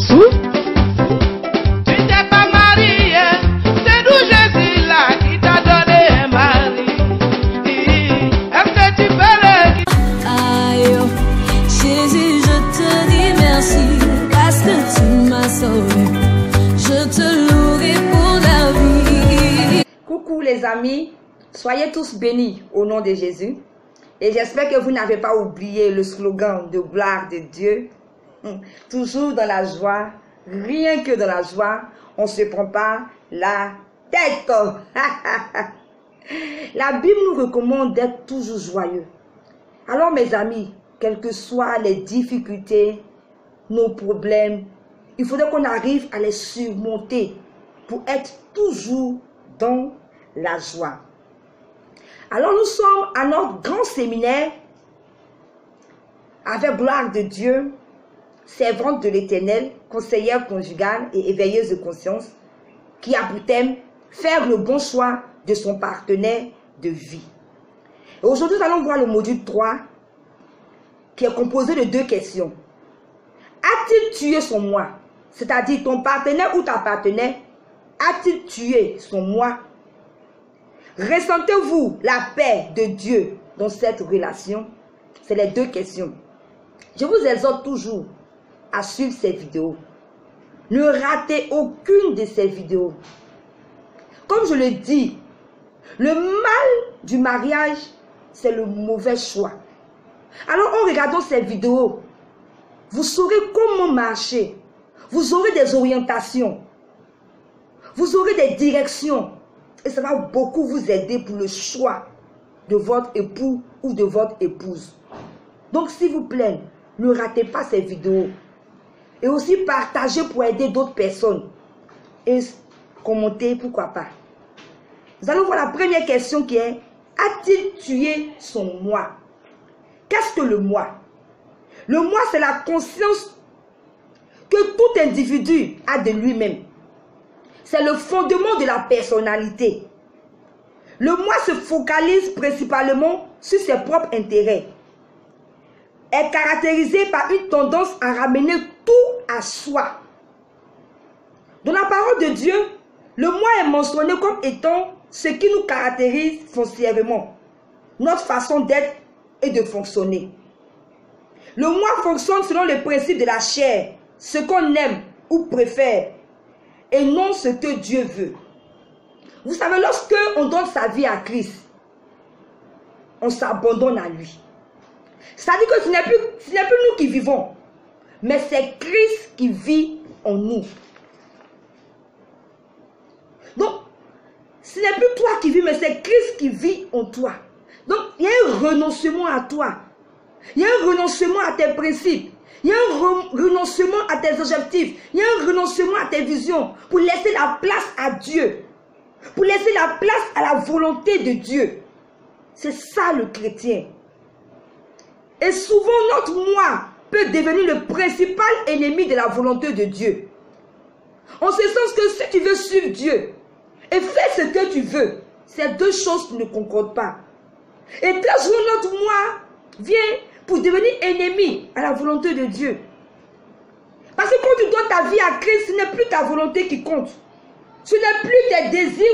Jésus? Tu t'es pas marié, c'est d'où Jésus là qui t'a donné un mari. Est-ce que tu peux le dire? Aïe, Jésus, je te dis merci parce que tu m'as sauvé. Je te louerai pour la vie. Coucou les amis, soyez tous bénis au nom de Jésus. Et j'espère que vous n'avez pas oublié le slogan de gloire de Dieu. Toujours dans la joie, rien que dans la joie, on ne se prend pas la tête. La Bible nous recommande d'être toujours joyeux. Alors mes amis, quelles que soient les difficultés, nos problèmes, il faudrait qu'on arrive à les surmonter pour être toujours dans la joie. Alors nous sommes à notre grand séminaire avec gloire de Dieu, servante de l'Éternel, conseillère conjugale et éveilleuse de conscience, qui a pour thème faire le bon choix de son partenaire de vie. Et aujourd'hui, nous allons voir le module 3 qui est composé de 2 questions. A-t-il tué son moi? C'est-à-dire ton partenaire ou ta partenaire a-t-il tué son moi? Ressentez-vous la paix de Dieu dans cette relation? C'est les 2 questions. Je vous exhorte toujours à suivre ces vidéos. Ne ratez aucune de ces vidéos. Comme je le dis, le mal du mariage, c'est le mauvais choix. Alors en regardant ces vidéos, vous saurez comment marcher. Vous aurez des orientations. Vous aurez des directions. Et ça va beaucoup vous aider pour le choix de votre époux ou de votre épouse. Donc s'il vous plaît, ne ratez pas ces vidéos. Et aussi partagez pour aider d'autres personnes. Et commentez, pourquoi pas. Nous allons voir la première question qui est: a-t-il tué son moi? Qu'est-ce que le moi? Le moi, c'est la conscience que tout individu a de lui-même. C'est le fondement de la personnalité. Le moi se focalise principalement sur ses propres intérêts. Est caractérisé par une tendance à ramener tout à soi. Dans la parole de Dieu, le moi est mentionné comme étant ce qui nous caractérise foncièrement, notre façon d'être et de fonctionner. Le moi fonctionne selon le principe de la chair, ce qu'on aime ou préfère, et non ce que Dieu veut. Vous savez, lorsque on donne sa vie à Christ, on s'abandonne à lui. C'est-à-dire que ce n'est plus nous qui vivons, mais c'est Christ qui vit en nous. Donc, ce n'est plus toi qui vis, mais c'est Christ qui vit en toi. Donc, il y a un renoncement à toi. Il y a un renoncement à tes principes. Il y a un renoncement à tes objectifs. Il y a un renoncement à tes visions pour laisser la place à Dieu. Pour laisser la place à la volonté de Dieu. C'est ça le chrétien. Et souvent notre moi peut devenir le principal ennemi de la volonté de Dieu. En ce sens que si tu veux suivre Dieu et faire ce que tu veux, ces 2 choses ne concordent pas. Et très souvent notre moi vient pour devenir ennemi à la volonté de Dieu. Parce que quand tu donnes ta vie à Christ, ce n'est plus ta volonté qui compte. Ce n'est plus tes désirs.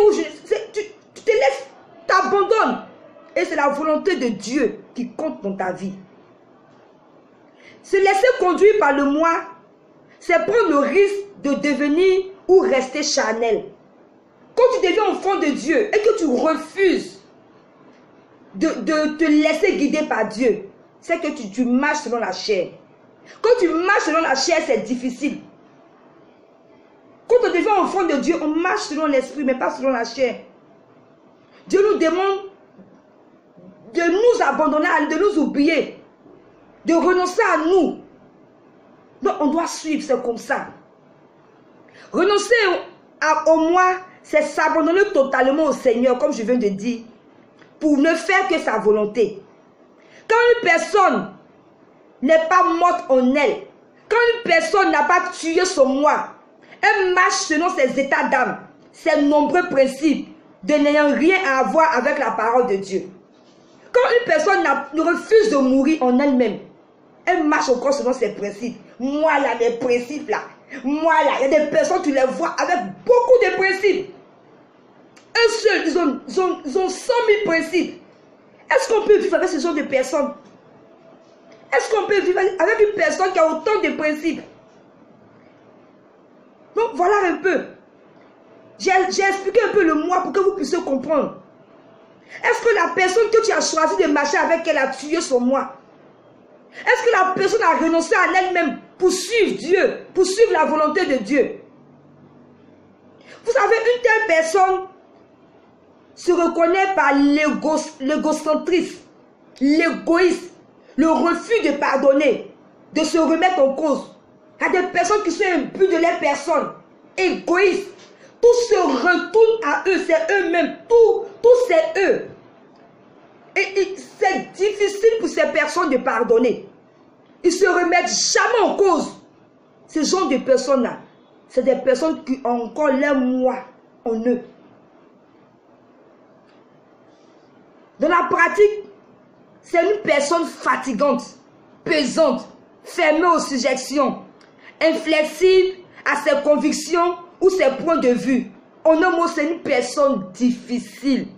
Tu te laisses, t'abandonnes. Et c'est la volonté de Dieu qui compte dans ta vie. Se laisser conduire par le moi, c'est prendre le risque de devenir ou rester charnel. Quand tu deviens enfant de Dieu et que tu refuses de te laisser guider par Dieu, c'est que tu marches selon la chair. Quand tu marches selon la chair, c'est difficile. Quand on devient enfant de Dieu, on marche selon l'esprit, mais pas selon la chair. Dieu nous demande de nous abandonner, de nous oublier, de renoncer à nous. Donc on doit suivre, c'est comme ça. Renoncer au moi, c'est s'abandonner totalement au Seigneur, comme je viens de dire, pour ne faire que sa volonté. Quand une personne n'est pas morte en elle, quand une personne n'a pas tué son moi, elle marche selon ses états d'âme, ses nombreux principes, de n'ayant rien à voir avec la parole de Dieu. Quand une personne refuse de mourir en elle-même, elle marche encore selon ses principes. Moi là, mes principes là, Moi là, il y a des personnes, tu les vois avec beaucoup de principes. Un seul, ils ont 100 000 principes. Est-ce qu'on peut vivre avec ce genre de personnes? Est-ce qu'on peut vivre avec une personne qui a autant de principes? Donc voilà un peu. J'ai expliqué un peu le moi pour que vous puissiez comprendre. Est-ce que la personne que tu as choisi de marcher avec elle a tué son moi? Est-ce que la personne a renoncé à elle-même pour suivre Dieu, pour suivre la volonté de Dieu? Vous savez, une telle personne se reconnaît par l'égocentrisme, l'égoïsme, le refus de pardonner, de se remettre en cause. Il y a des personnes qui sont imbues de leur personne, égoïstes. Tout se retourne à eux, c'est eux-mêmes, tout c'est eux. Et c'est difficile pour ces personnes de pardonner. Ils ne se remettent jamais en cause. Ce genre de personnes-là, c'est des personnes qui ont encore leur moi en eux. Dans la pratique, c'est une personne fatigante, pesante, fermée aux suggestions, inflexible à ses convictions ou ses points de vue. En un mot, c'est une personne difficile.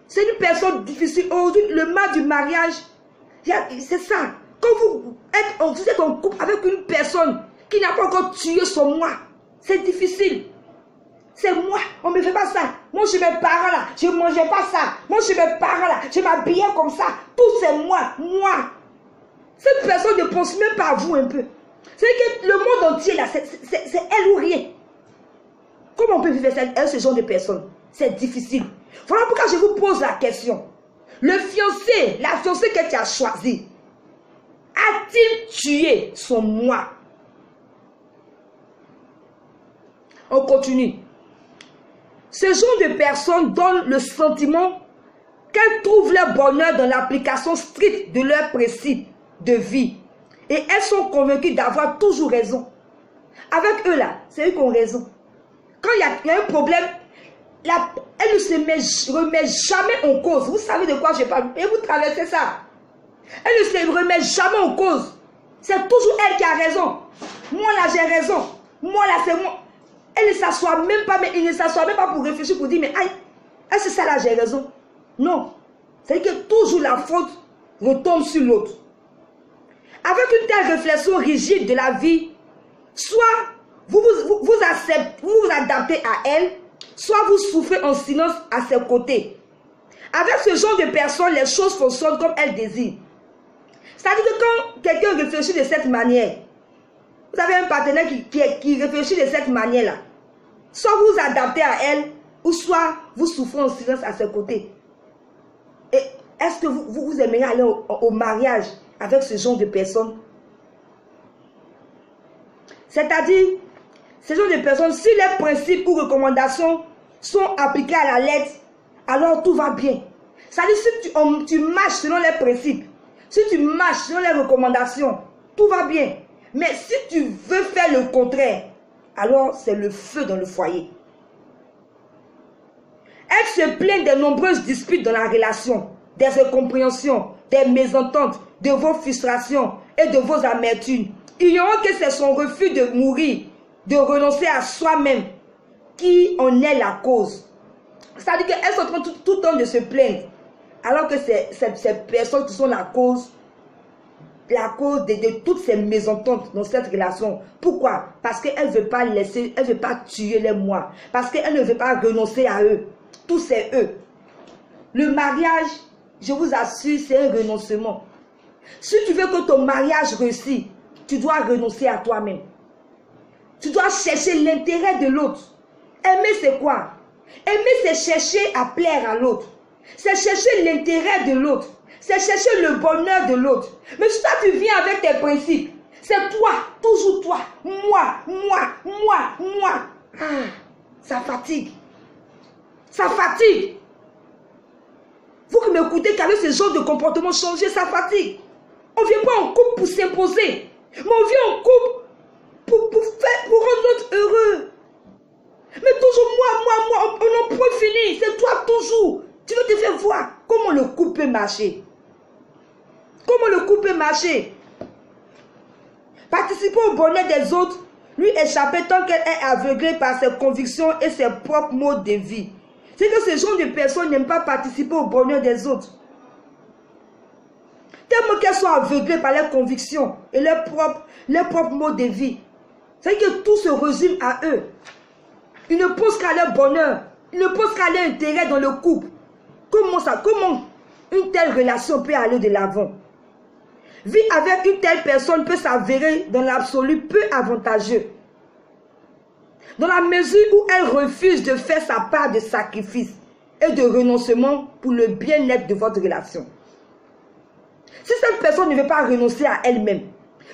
C'est une personne difficile. Aujourd'hui, le mal du mariage, c'est ça. Quand vous êtes en couple avec une personne qui n'a pas encore tué son moi, c'est difficile. C'est moi, on ne me fait pas ça. Moi, je mes parents là, je ne mangeais pas ça. Moi, je mes parents là, je m'habillais comme ça. Tout c'est moi, moi. Cette personne ne pense même pas à vous un peu. C'est que le monde entier là, c'est elle ou rien. Comment on peut vivre avec ce genre de personne? C'est difficile. Voilà pourquoi je vous pose la question. Le fiancé, la fiancée que tu as choisie, a-t-il tué son moi? On continue. Ce genre de personnes donnent le sentiment qu'elles trouvent leur bonheur dans l'application stricte de leurs principes de vie. Et elles sont convaincues d'avoir toujours raison. Avec eux là, c'est eux qui ont raison. Quand il y a un problème, elle ne se remet jamais en cause. Vous savez de quoi je parle. Et vous traversez ça. Elle ne se remet jamais en cause. C'est toujours elle qui a raison. Moi là j'ai raison. Moi là c'est moi. Elle ne s'assoit même pas, mais il ne s'assoit même pas pour réfléchir, pour dire, mais aïe, est-ce que ça là j'ai raison? Non. C'est-à-dire que toujours la faute retombe sur l'autre. Avec une telle réflexion rigide de la vie, soit vous adaptez à elle, soit vous souffrez en silence à ses côtés. Avec ce genre de personnes, les choses fonctionnent comme elles désirent. C'est-à-dire que quand quelqu'un réfléchit de cette manière, vous avez un partenaire qui réfléchit de cette manière-là, soit vous vous adaptez à elle, ou soit vous souffrez en silence à ses côtés. Et est-ce que vous aimeriez aller au mariage avec ce genre de personnes? C'est-à-dire, ce genre de personnes, si les principes ou recommandations sont appliqués à la lettre, alors tout va bien. C'est-à-dire, si tu marches selon les principes, si tu marches selon les recommandations, tout va bien. Mais si tu veux faire le contraire, alors c'est le feu dans le foyer. Elle se plaint des nombreuses disputes dans la relation, des incompréhensions, des mésententes, de vos frustrations et de vos amertumes. Ignorant que c'est son refus de mourir, de renoncer à soi-même, qui en est la cause. C'est-à-dire qu'elle sont en train tout le temps de se plaindre, alors que c'est ces personnes qui sont la cause de toutes ces mésententes dans cette relation. Pourquoi? Parce qu'elle ne veut pas laisser, elle ne veut pas tuer les moi. Parce qu'elle ne veut pas renoncer à eux. Tout c'est eux. Le mariage, je vous assure, c'est un renoncement. Si tu veux que ton mariage réussisse, tu dois renoncer à toi-même. Tu dois chercher l'intérêt de l'autre. Aimer c'est quoi? Aimer c'est chercher à plaire à l'autre. C'est chercher l'intérêt de l'autre. C'est chercher le bonheur de l'autre. Mais si toi tu viens avec tes principes, c'est toi, toujours toi, moi. Ah, ça fatigue. Ça fatigue. Vous qui m'écoutez, qu'avec ce genre de comportement changé, ça fatigue. On ne vient pas en couple pour s'imposer. Mais on vient en couple pour rendre l'autre heureux. Mais toujours moi, on n'en peut finir. C'est toi toujours. Tu veux te faire voir comment le couple peut marcher. Comment le couple peut marcher. Participer au bonheur des autres, lui échapper tant qu'elle est aveuglée par ses convictions et ses propres modes de vie. C'est que ce genre de personnes n'aiment pas participer au bonheur des autres. Tellement qu'elles sont aveuglées par leurs convictions et leurs propres modes de vie. C'est que tout se résume à eux. Ils ne pensent qu'à leur bonheur. Ils ne pensent qu'à leur intérêt dans le couple. Comment une telle relation peut aller de l'avant? Vivre avec une telle personne peut s'avérer dans l'absolu peu avantageux. Dans la mesure où elle refuse de faire sa part de sacrifice et de renoncement pour le bien-être de votre relation. Si cette personne ne veut pas renoncer à elle-même,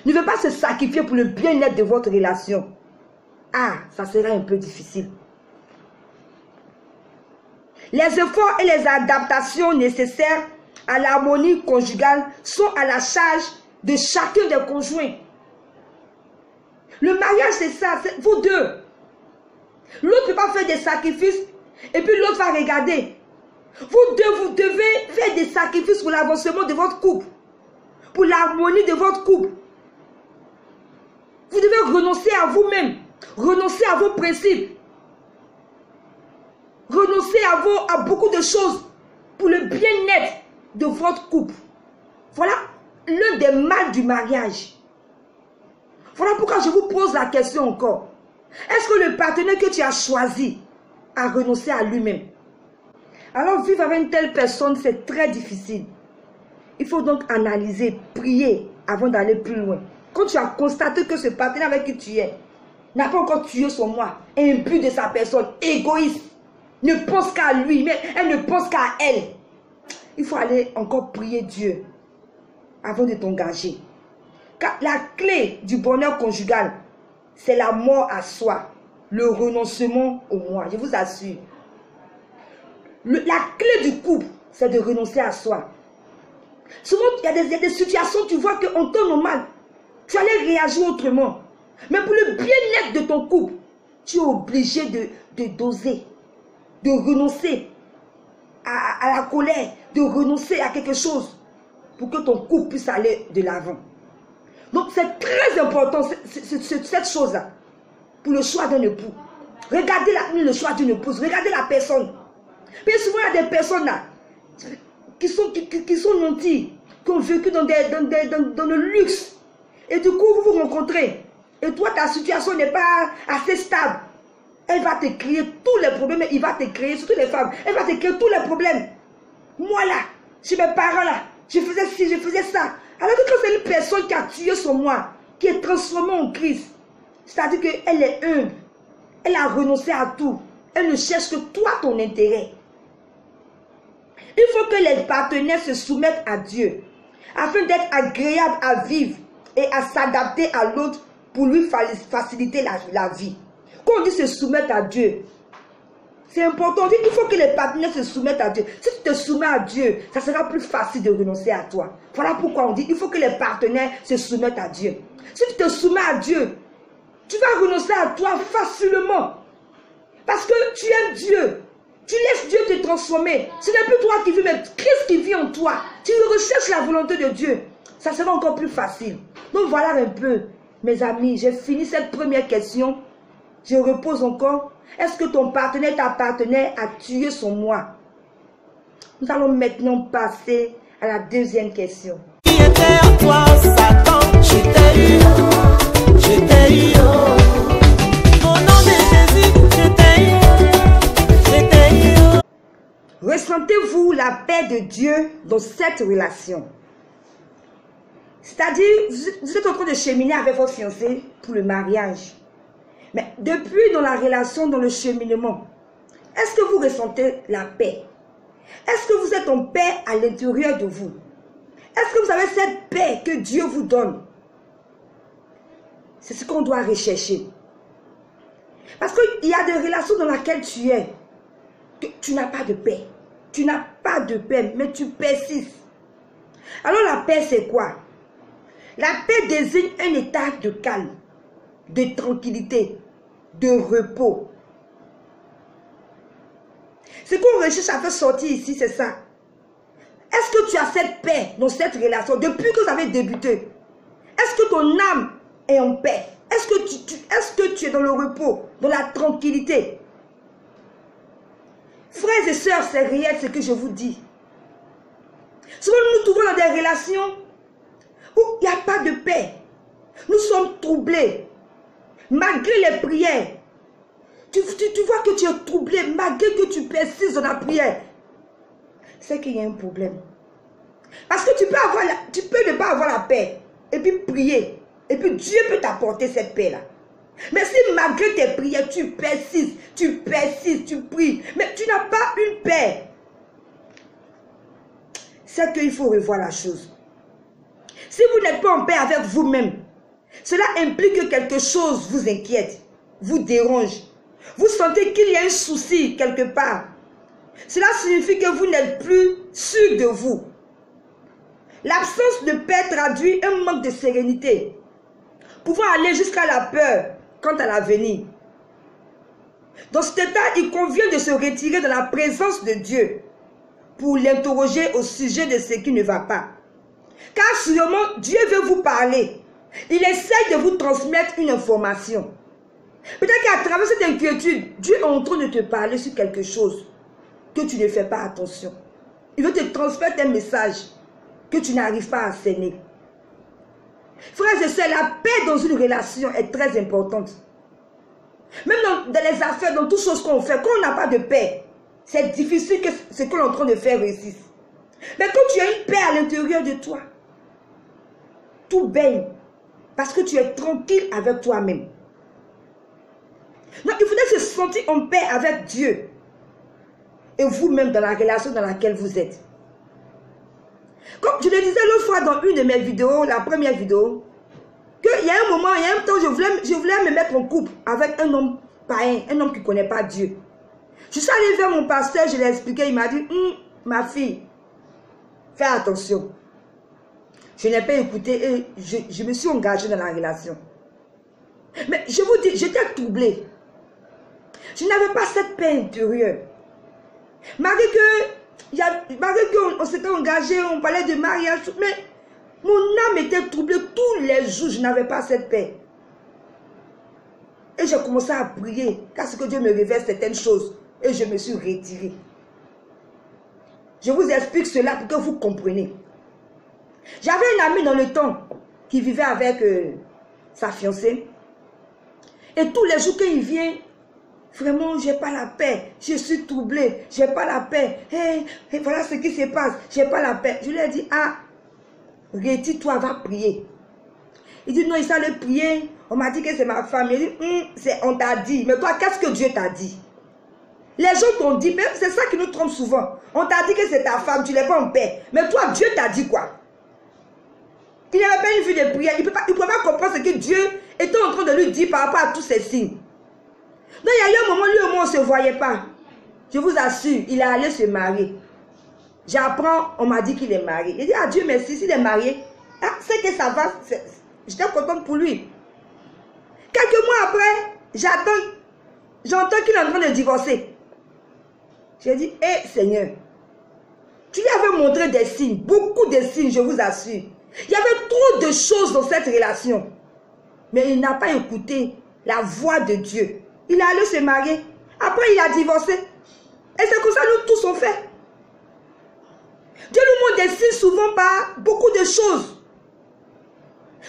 ne veut pas se sacrifier pour le bien-être de votre relation, ça sera un peu difficile. Les efforts et les adaptations nécessaires à l'harmonie conjugale sont à la charge de chacun des conjoints. Le mariage, c'est ça, c'est vous deux. L'autre ne peut pas faire des sacrifices et puis l'autre va regarder. Vous deux, vous devez faire des sacrifices pour l'avancement de votre couple, pour l'harmonie de votre couple. Vous devez renoncer à vous-même, renoncer à vos principes, renoncer à beaucoup de choses pour le bien-être de votre couple. Voilà l'un des mal du mariage. Voilà pourquoi je vous pose la question encore. Est-ce que le partenaire que tu as choisi a renoncé à lui-même? Alors vivre avec une telle personne, c'est très difficile. Il faut donc analyser, prier avant d'aller plus loin. Quand tu as constaté que ce partenaire avec qui tu es n'a pas encore tué son moi, imbu de sa personne, égoïste, ne pense qu'à lui, mais elle ne pense qu'à elle. Il faut aller encore prier Dieu avant de t'engager. Car la clé du bonheur conjugal, c'est la mort à soi, le renoncement au moi, je vous assure. La clé du couple, c'est de renoncer à soi. Souvent, il y a des situations, tu vois qu'en temps normal, tu allais réagir autrement. Mais pour le bien-être de ton couple, tu es obligé de doser, de renoncer à la colère, de renoncer à quelque chose pour que ton couple puisse aller de l'avant. Donc c'est très important cette chose-là pour le choix d'un époux. Regardez le choix d'une épouse, regardez la personne. Mais souvent il y a des personnes là qui sont nantis, qui ont vécu dans le luxe. Et du coup vous vous rencontrez. Et toi ta situation n'est pas assez stable. Elle va te créer tous les problèmes, il va te créer, surtout les femmes, elle va te créer tous les problèmes. Moi là, chez mes parents là, je faisais ci, je faisais ça. Alors que quand c'est une personne qui a tué son moi, qui est transformée en Christ, c'est-à-dire qu'elle est humble, elle a renoncé à tout, elle ne cherche que toi, ton intérêt. Il faut que les partenaires se soumettent à Dieu, afin d'être agréables à vivre et à s'adapter à l'autre pour lui faciliter la vie. Quand on dit se soumettre à Dieu, c'est important. Il faut que les partenaires se soumettent à Dieu. Si tu te soumets à Dieu, ça sera plus facile de renoncer à toi. Voilà pourquoi on dit il faut que les partenaires se soumettent à Dieu. Si tu te soumets à Dieu, tu vas renoncer à toi facilement. Parce que tu aimes Dieu. Tu laisses Dieu te transformer. Ce n'est plus toi qui vis, mais Christ qui vit en toi. Tu recherches la volonté de Dieu. Ça sera encore plus facile. Donc voilà un peu, mes amis, j'ai fini cette première question. Je repose encore. Est-ce que ton partenaire, ta partenaire a tué son moi? Nous allons maintenant passer à la deuxième question. Qui était à toi, Satan? Je t'ai eu. Au nom de Jésus, je t'ai eu. Ressentez-vous la paix de Dieu dans cette relation? C'est-à-dire, vous êtes en train de cheminer avec votre fiancé pour le mariage. Mais depuis dans la relation, dans le cheminement, est-ce que vous ressentez la paix? Est-ce que vous êtes en paix à l'intérieur de vous? Est-ce que vous avez cette paix que Dieu vous donne? C'est ce qu'on doit rechercher. Parce qu'il y a des relations dans lesquelles tu es, que tu n'as pas de paix. Tu n'as pas de paix, mais tu persistes. Alors la paix, c'est quoi? La paix désigne un état de calme, de tranquillité, de repos. Ce qu'on recherche à faire sortir ici, c'est ça. Est-ce que tu as cette paix dans cette relation depuis que vous avez débuté? Est-ce que ton âme est en paix? Est-ce que tu es dans le repos, dans la tranquillité? Frères et sœurs, c'est réel ce que je vous dis. Souvent, nous nous trouvons dans des relations où il n'y a pas de paix. Nous sommes troublés. Malgré les prières, tu vois que tu es troublé, malgré que tu persistes dans la prière. C'est qu'il y a un problème. Parce que tu peux ne pas avoir la paix et puis prier. Et puis Dieu peut t'apporter cette paix-là. Mais si malgré tes prières, tu persistes, tu pries, mais tu n'as pas une paix, c'est qu'il faut revoir la chose. Si vous n'êtes pas en paix avec vous-même, cela implique que quelque chose vous inquiète, vous dérange. Vous sentez qu'il y a un souci quelque part. Cela signifie que vous n'êtes plus sûr de vous. L'absence de paix traduit un manque de sérénité, pouvant aller jusqu'à la peur quant à l'avenir. Dans cet état, il convient de se retirer de la présence de Dieu pour l'interroger au sujet de ce qui ne va pas. Car sûrement, Dieu veut vous parler. Il essaie de vous transmettre une information. Peut-être qu'à travers cette inquiétude, Dieu est en train de te parler sur quelque chose que tu ne fais pas attention. Il veut te transmettre un message que tu n'arrives pas à cerner. Frères et sœurs, la paix dans une relation est très importante. Même dans les affaires, dans toutes choses qu'on fait, quand on n'a pas de paix, c'est difficile que ce que l'on est en train de faire réussisse. Mais quand tu as une paix à l'intérieur de toi, tout baigne parce que tu es tranquille avec toi-même. Donc il faudrait se sentir en paix avec Dieu et vous-même dans la relation dans laquelle vous êtes. Comme je le disais l'autre fois dans une de mes vidéos, la première vidéo, qu'il y a un moment, il y a un temps, je voulais me mettre en couple avec un homme païen, un homme qui ne connaît pas Dieu. Je suis allée vers mon pasteur, je lui ai expliqué, il m'a dit, ma fille, fais attention. Je n'ai pas écouté et je me suis engagée dans la relation. Mais je vous dis, j'étais troublée. Je n'avais pas cette paix intérieure. Malgré qu'on s'était engagé, on parlait de mariage, mais mon âme était troublée tous les jours, je n'avais pas cette paix. Et j'ai commencé à prier, car ce que Dieu me révèle certaines choses, et je me suis retirée. Je vous explique cela pour que vous compreniez. J'avais un ami dans le temps qui vivait avec sa fiancée. Et tous les jours qu'il vient, vraiment, je n'ai pas la paix. Je suis troublée. Je n'ai pas la paix. Et voilà ce qui se passe. Je n'ai pas la paix. Je lui ai dit, retire-toi, va prier. Il dit, non, il s'allait prier. On m'a dit que c'est ma femme. Il dit, on t'a dit. Mais toi, qu'est-ce que Dieu t'a dit? Les gens t'ont dit, mais c'est ça qui nous trompe souvent. On t'a dit que c'est ta femme, tu n'es pas en paix. Mais toi, Dieu t'a dit quoi? Il n'avait pas une vie de prière. Il ne pouvait pas comprendre ce que Dieu était en train de lui dire par rapport à tous ces signes. Donc il y a eu un moment, lui et moi, on ne se voyait pas. Je vous assure, il est allé se marier. J'apprends, on m'a dit qu'il est marié. Il dit, ah Dieu merci, s'il est marié, c'est que ça va. J'étais contente pour lui. Quelques mois après, j'entends qu'il est en train de divorcer. J'ai dit, Seigneur, tu lui avais montré des signes, beaucoup de signes, je vous assure. Il y avait trop de choses dans cette relation. Mais il n'a pas écouté la voix de Dieu. Il est allé se marier. Après, il a divorcé. Et c'est comme ça que nous tous on fait. Dieu nous montre des signes souvent par beaucoup de choses.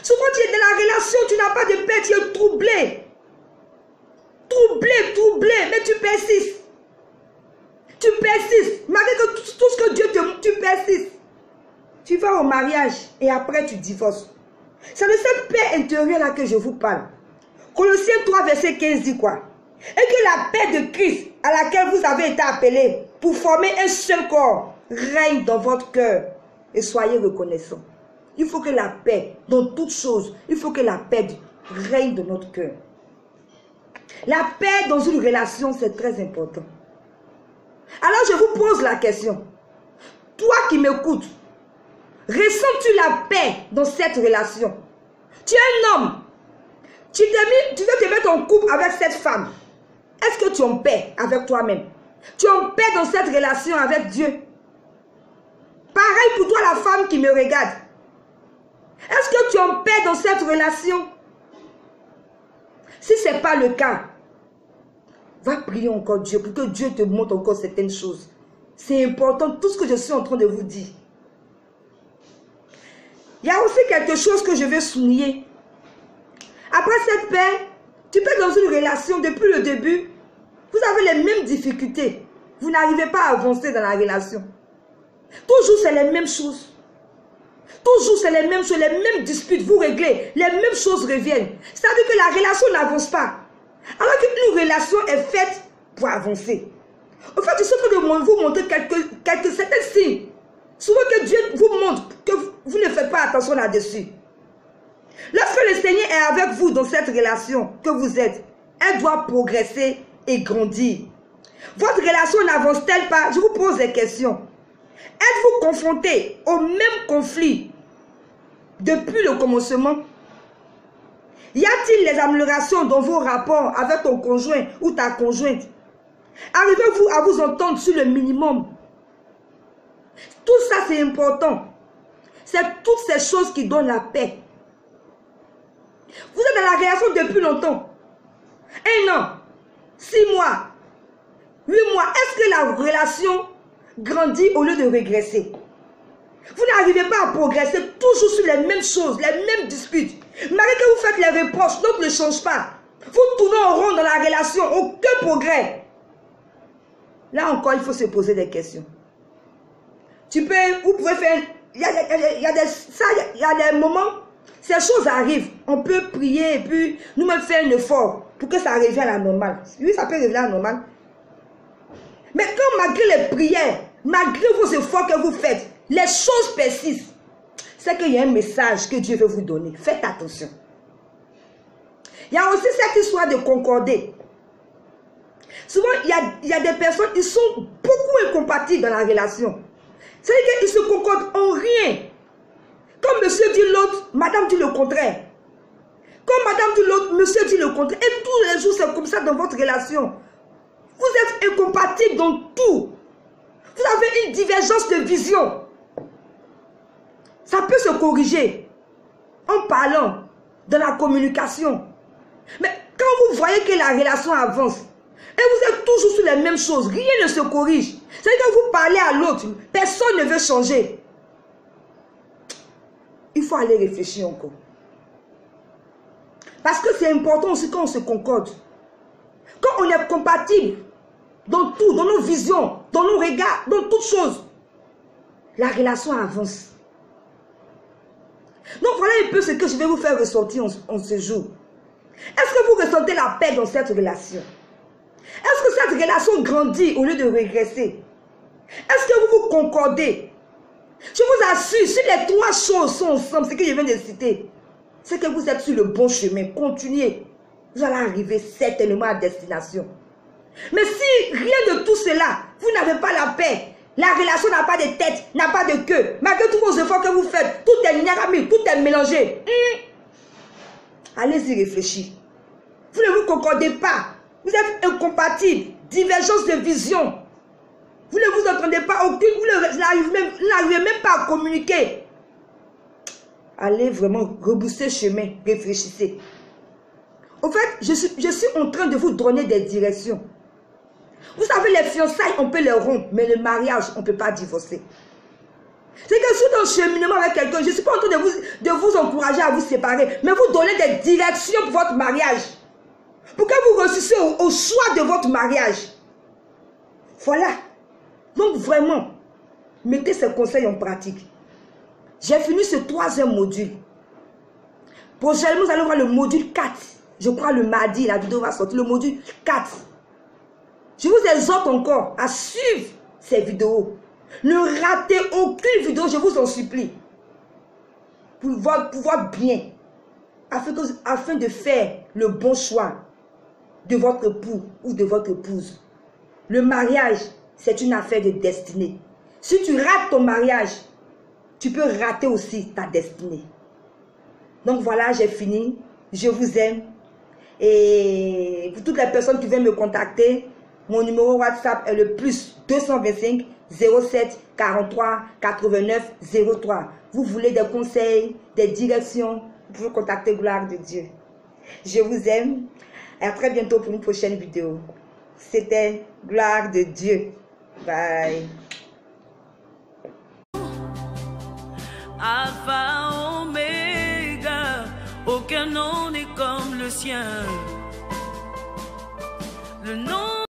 Souvent, tu es dans la relation, tu n'as pas de paix, tu es troublé. Troublé, mais tu persistes. Tu persistes. Malgré que tout ce que Dieu te montre, tu persistes. Tu vas au mariage et après tu divorces. C'est de cette paix intérieure-là que je vous parle. Colossiens 3, verset 15 dit quoi? Et que la paix de Christ à laquelle vous avez été appelés pour former un seul corps règne dans votre cœur et soyez reconnaissants. Il faut que la paix, dans toutes choses, il faut que la paix règne dans notre cœur. La paix dans une relation, c'est très important. Alors je vous pose la question. Toi qui m'écoutes, ressens-tu la paix dans cette relation? Tu es un homme. Tu veux te mettre en couple avec cette femme. Est-ce que tu es en paix avec toi-même? Tu es en paix dans cette relation avec Dieu? Pareil pour toi la femme qui me regarde. Est-ce que tu es en paix dans cette relation? Si ce n'est pas le cas, va prier encore Dieu pour que Dieu te montre encore certaines choses. C'est important, tout ce que je suis en train de vous dire. Il y a aussi quelque chose que je veux souligner. Après cette paix, tu peux être dans une relation depuis le début. Vous avez les mêmes difficultés. Vous n'arrivez pas à avancer dans la relation. Toujours c'est les mêmes choses. Toujours c'est les mêmes choses, les mêmes disputes, vous réglez, les mêmes choses reviennent. C'est-à-dire que la relation n'avance pas. Alors qu'une relation est faite pour avancer. En fait, je suis en train de vous montrer quelques certains signes. Souvent que Dieu vous montre que vous ne faites pas attention là-dessus. Lorsque le Seigneur est avec vous dans cette relation que vous êtes, elle doit progresser et grandir. Votre relation n'avance-t-elle pas? Je vous pose des questions. Êtes-vous confronté au même conflit depuis le commencement? Y a-t-il des améliorations dans vos rapports avec ton conjoint ou ta conjointe? Arrivez-vous à vous entendre sur le minimum? Tout ça c'est important. C'est toutes ces choses qui donnent la paix. Vous êtes dans la relation depuis longtemps. 1 an, 6 mois, 8 mois. Est-ce que la relation grandit au lieu de régresser? Vous n'arrivez pas à progresser toujours sur les mêmes choses, les mêmes disputes. Malgré que vous faites les reproches, l'autre ne change pas. Vous tournez en rond dans la relation, aucun progrès. Là encore, il faut se poser des questions. Vous pouvez faire... Il y a des moments, ces choses arrivent. On peut prier et puis nous-mêmes faire un effort pour que ça revienne à la normale. Oui, ça peut revenir à la normale. Mais quand malgré les prières, malgré vos efforts que vous faites, les choses persistent, c'est qu'il y a un message que Dieu veut vous donner. Faites attention. Il y a aussi cette histoire de concorder. Souvent, il y a des personnes qui sont beaucoup incompatibles dans la relation. C'est-à-dire qu'ils se concordent en rien. Comme monsieur dit l'autre, madame dit le contraire. Comme madame dit l'autre, monsieur dit le contraire. Et tous les jours, c'est comme ça dans votre relation. Vous êtes incompatibles dans tout. Vous avez une divergence de vision. Ça peut se corriger en parlant, dans la communication. Mais quand vous voyez que la relation avance, et vous êtes toujours sur les mêmes choses, rien ne se corrige. C'est-à-dire que vous parlez à l'autre, personne ne veut changer. Il faut aller réfléchir encore. Parce que c'est important aussi quand on se concorde. Quand on est compatible dans tout, dans nos visions, dans nos regards, dans toutes choses, la relation avance. Donc voilà un peu ce que je vais vous faire ressortir en ce jour. Est-ce que vous ressentez la paix dans cette relation? Est-ce que cette relation grandit au lieu de régresser? Est-ce que vous vous concordez? Je vous assure, si les 3 choses sont ensemble, ce que je viens de citer, c'est que vous êtes sur le bon chemin. Continuez. Vous allez arriver certainement à destination. Mais si rien de tout cela, vous n'avez pas la paix, la relation n'a pas de tête, n'a pas de queue, malgré tous vos efforts que vous faites, tout est nyarami, tout est mélangé. Allez-y réfléchir. Vous ne vous concordez pas. Vous êtes incompatibles. Divergence de vision. Vous ne vous entendez pas aucune. Vous n'arrivez même pas à communiquer. Allez vraiment rebousser chemin. Réfléchissez. En fait, je suis en train de vous donner des directions. Vous savez, les fiançailles, on peut les rompre. Mais le mariage, on ne peut pas divorcer. C'est que si dans le cheminement avec quelqu'un, je ne suis pas en train de vous encourager à vous séparer. Mais vous donner des directions pour votre mariage. Pour que vous réussissiez au choix de votre mariage. Voilà. Donc vraiment, mettez ces conseils en pratique. J'ai fini ce 3e module. Prochainement, nous allons voir le module 4. Je crois le mardi, la vidéo va sortir. Le module 4. Je vous exhorte encore à suivre ces vidéos. Ne ratez aucune vidéo, je vous en supplie. Pour voir bien. Afin de faire le bon choix de votre époux ou de votre épouse. Le mariage, c'est une affaire de destinée. Si tu rates ton mariage, tu peux rater aussi ta destinée. Donc voilà, j'ai fini. Je vous aime. Et pour toutes les personnes qui viennent me contacter, mon numéro WhatsApp est le +225 07 43 89 03. Vous voulez des conseils, des directions, vous pouvez contacter Gloire de Dieu. Je vous aime. Et à très bientôt pour une prochaine vidéo. C'était Gloire de Dieu. Bye. Alpha, Oméga, aucun nom n'est comme le sien. Le nom